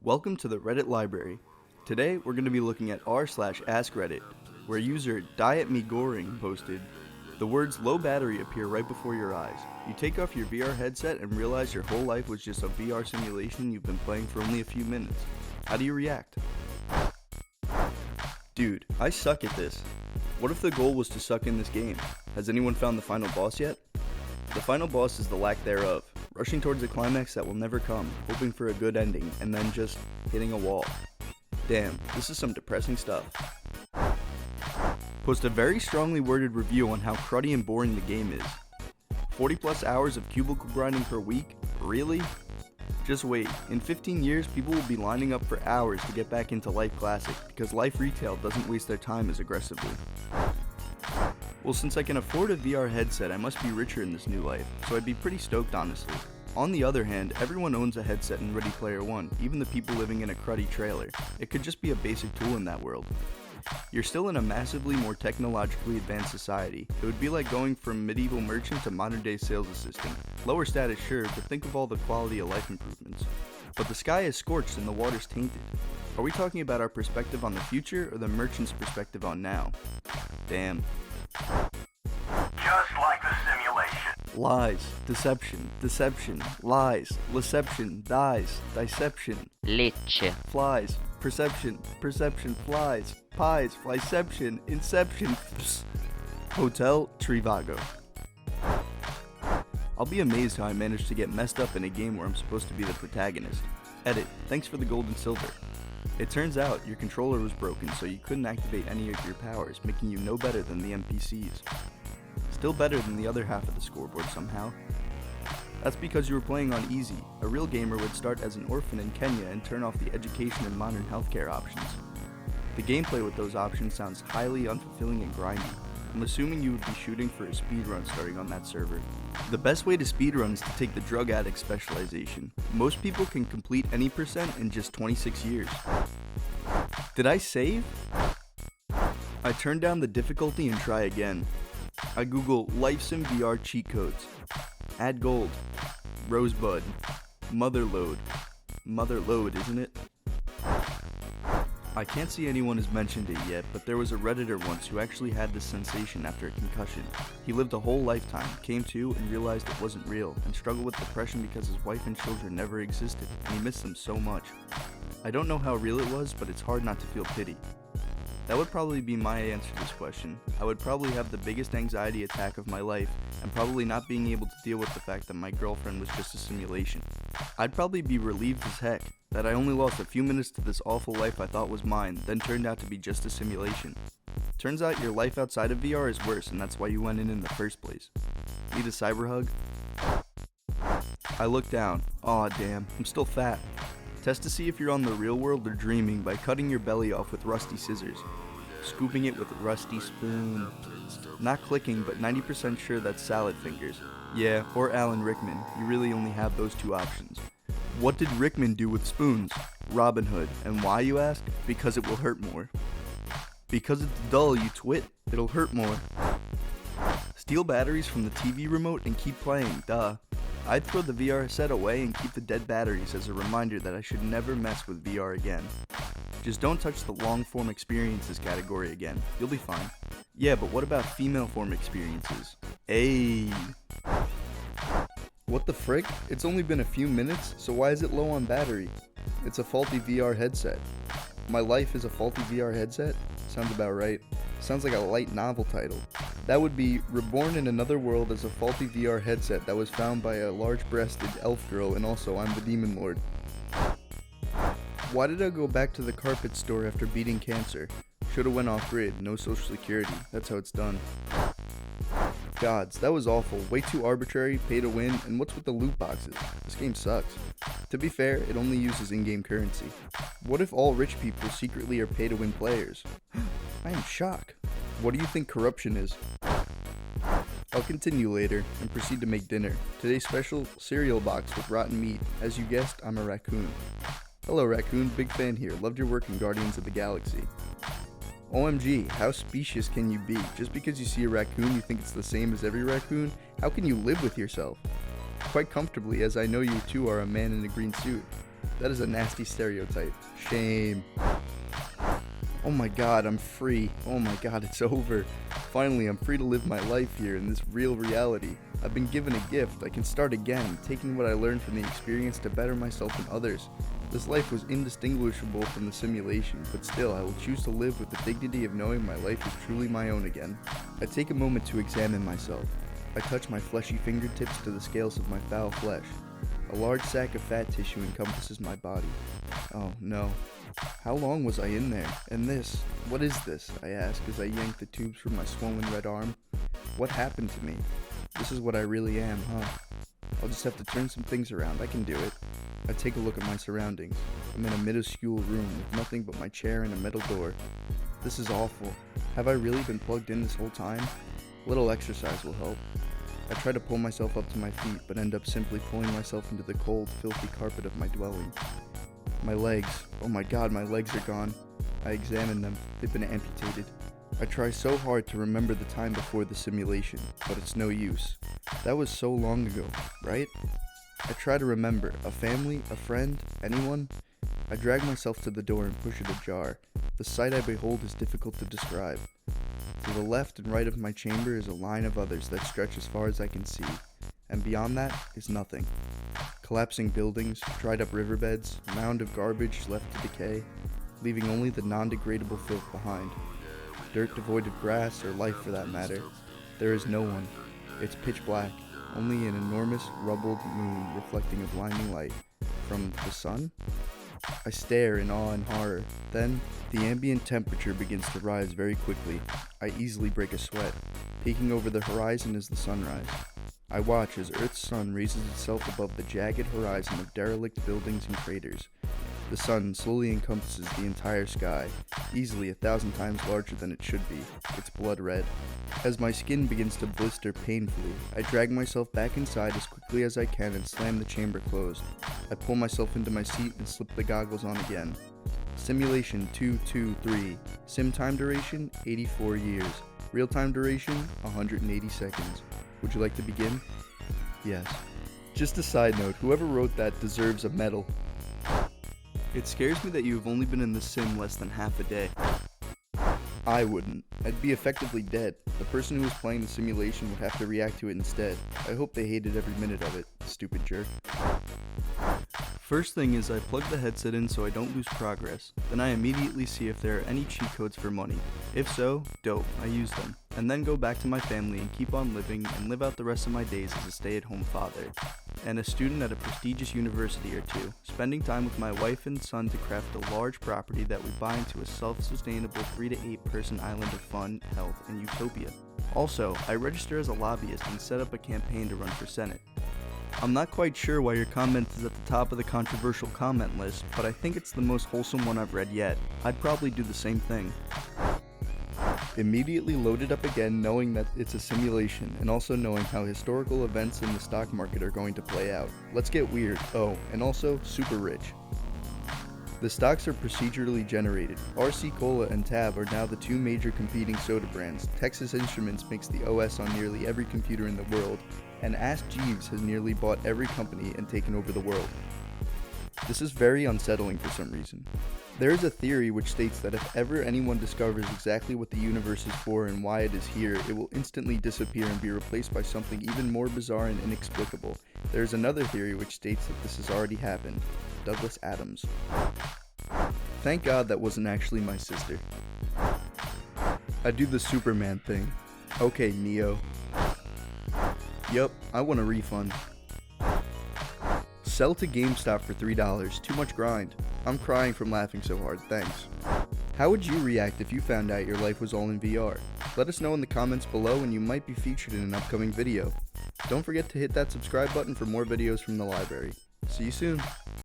Welcome to the Reddit library. Today we're going to be looking at r/AskReddit, where user DietMeGoring posted, "The words low battery appear right before your eyes. You take off your VR headset and realize your whole life was just a VR simulation you've been playing for only a few minutes. How do you react?" Dude, I suck at this. What if the goal was to suck in this game? Has anyone found the final boss yet? The final boss is the lack thereof, rushing towards a climax that will never come, hoping for a good ending, and then just hitting a wall. Damn, this is some depressing stuff. Post a very strongly worded review on how cruddy and boring the game is. 40 plus hours of cubicle grinding per week? Really? Just wait, in 15 years people will be lining up for hours to get back into Life Classic because Life Retail doesn't waste their time as aggressively. Well, since I can afford a VR headset, I must be richer in this new life, so I'd be pretty stoked honestly. On the other hand, everyone owns a headset in Ready Player One, even the people living in a cruddy trailer. It could just be a basic tool in that world. You're still in a massively more technologically advanced society. It would be like going from medieval merchant to modern day sales assistant. Lower status sure, but think of all the quality of life improvements. But the sky is scorched and the water's tainted. Are we talking about our perspective on the future or the merchant's perspective on now? Damn. Just like the simulation. Lies, deception, lies, liception, dies, disception, Lecce. flies, perception, flies, pies, flyception, inception, Hotel Trivago. I'll be amazed how I managed to get messed up in a game where I'm supposed to be the protagonist. Edit, thanks for the gold and silver. It turns out your controller was broken, so you couldn't activate any of your powers, making you no better than the NPCs. Still better than the other half of the scoreboard somehow. That's because you were playing on easy. A real gamer would start as an orphan in Kenya and turn off the education and modern healthcare options. The gameplay with those options sounds highly unfulfilling and grindy. I'm assuming you would be shooting for a speedrun starting on that server. The best way to speedrun is to take the drug addict specialization. Most people can complete any percent in just 26 years. Did I save? I turn down the difficulty and try again. I Google LifeSim VR cheat codes. Add gold. Rosebud. Motherload. Motherload, isn't it? I can't see anyone has mentioned it yet, but there was a Redditor once who actually had this sensation after a concussion. He lived a whole lifetime, came to and realized it wasn't real, and struggled with depression because his wife and children never existed, and he missed them so much. I don't know how real it was, but it's hard not to feel pity. That would probably be my answer to this question. I would probably have the biggest anxiety attack of my life, and probably not being able to deal with the fact that my girlfriend was just a simulation. I'd probably be relieved as heck that I only lost a few minutes to this awful life I thought was mine, then turned out to be just a simulation. Turns out your life outside of VR is worse, and that's why you went in the first place. Need a cyber hug? I look down. Aw damn, I'm still fat. Test to see if you're on the real world or dreaming by cutting your belly off with rusty scissors. Scooping it with a rusty spoon. Not clicking, but 90% sure that's salad fingers. Yeah, or Alan Rickman. You really only have those two options. What did Rickman do with spoons? Robin Hood. And why, you ask? Because it will hurt more. Because it's dull, you twit. It'll hurt more. Steal batteries from the TV remote and keep playing, duh. I'd throw the VR set away and keep the dead batteries as a reminder that I should never mess with VR again. Just don't touch the long-form experiences category again. You'll be fine. Yeah, but what about female-form experiences? Ayy. What the frick? It's only been a few minutes, so why is it low on battery? It's a faulty VR headset. My life is a faulty VR headset? Sounds about right. Sounds like a light novel title. That would be Reborn in Another World as a faulty VR headset that was found by a large-breasted elf girl, and also I'm the Demon Lord. Why did I go back to the carpet store after beating cancer? Should've went off-grid, no social security. That's how it's done. Gods, that was awful. Way too arbitrary, pay to win, and what's with the loot boxes? This game sucks. To be fair, it only uses in-game currency. What if all rich people secretly are pay-to-win players? I am shocked. What do you think corruption is? I'll continue later and proceed to make dinner. Today's special cereal box with rotten meat. As you guessed, I'm a raccoon. Hello raccoon, big fan here. Loved your work in Guardians of the Galaxy. OMG, how specious can you be? Just because you see a raccoon, you think it's the same as every raccoon? How can you live with yourself? Quite comfortably, as I know you too are a man in a green suit. That is a nasty stereotype. Shame. Oh my god, I'm free. Oh my god, it's over. Finally, I'm free to live my life here in this real reality. I've been given a gift. I can start again, taking what I learned from the experience to better myself and others. This life was indistinguishable from the simulation, but still, I will choose to live with the dignity of knowing my life is truly my own again. I take a moment to examine myself. I touch my fleshy fingertips to the scales of my foul flesh. A large sack of fat tissue encompasses my body. Oh no. How long was I in there? And this? What is this? I ask as I yank the tubes from my swollen red arm. What happened to me? This is what I really am, huh? I'll just have to turn some things around. I can do it. I take a look at my surroundings. I'm in a minuscule room with nothing but my chair and a metal door. This is awful. Have I really been plugged in this whole time? A little exercise will help. I try to pull myself up to my feet, but end up simply pulling myself into the cold, filthy carpet of my dwelling. My legs. Oh my god, my legs are gone. I examine them. They've been amputated. I try so hard to remember the time before the simulation, but it's no use. That was so long ago, right? I try to remember. A family? A friend? Anyone? I drag myself to the door and push it ajar. The sight I behold is difficult to describe. To the left and right of my chamber is a line of others that stretch as far as I can see, and beyond that is nothing. Collapsing buildings, dried up riverbeds, a mound of garbage left to decay, leaving only the non-degradable filth behind. Dirt devoid of grass or life for that matter. There is no one. It's pitch black, only an enormous rubbled moon reflecting a blinding light. From the sun? I stare in awe and horror. Then, the ambient temperature begins to rise very quickly. I easily break a sweat. Peeking over the horizon is the sunrise. I watch as Earth's sun raises itself above the jagged horizon of derelict buildings and craters. The sun slowly encompasses the entire sky, easily 1,000 times larger than it should be. It's blood red. As my skin begins to blister painfully, I drag myself back inside as quickly as I can and slam the chamber closed. I pull myself into my seat and slip the goggles on again. Simulation 223. Sim time duration, 84 years. Real time duration, 180 seconds. Would you like to begin? Yes. Just a side note, whoever wrote that deserves a medal. It scares me that you have only been in the sim less than half a day. I wouldn't. I'd be effectively dead. The person who was playing the simulation would have to react to it instead. I hope they hated every minute of it, stupid jerk. First thing is I plug the headset in so I don't lose progress. Then I immediately see if there are any cheat codes for money. If so, dope, I use them. And then go back to my family and keep on living and live out the rest of my days as a stay-at-home father. And a student at a prestigious university or two, spending time with my wife and son to craft a large property that we buy into a self-sustainable 3 to 8 person island of fun, health, and utopia. Also, I register as a lobbyist and set up a campaign to run for Senate. I'm not quite sure why your comment is at the top of the controversial comment list, but I think it's the most wholesome one I've read yet. I'd probably do the same thing. Immediately loaded up again, knowing that it's a simulation, and also knowing how historical events in the stock market are going to play out. Let's get weird. Oh, and also super rich. The stocks are procedurally generated. RC Cola and Tab are now the two major competing soda brands. Texas Instruments makes the OS on nearly every computer in the world, and Ask Jeeves has nearly bought every company and taken over the world. This is very unsettling for some reason. There is a theory which states that if ever anyone discovers exactly what the universe is for and why it is here, it will instantly disappear and be replaced by something even more bizarre and inexplicable. There is another theory which states that this has already happened. Douglas Adams. Thank God that wasn't actually my sister. I do the Superman thing. Okay, Neo. Yup, I want a refund. Sell to GameStop for $3. Too much grind. I'm crying from laughing so hard, thanks. How would you react if you found out your life was all in VR? Let us know in the comments below and you might be featured in an upcoming video. Don't forget to hit that subscribe button for more videos from the library. See you soon.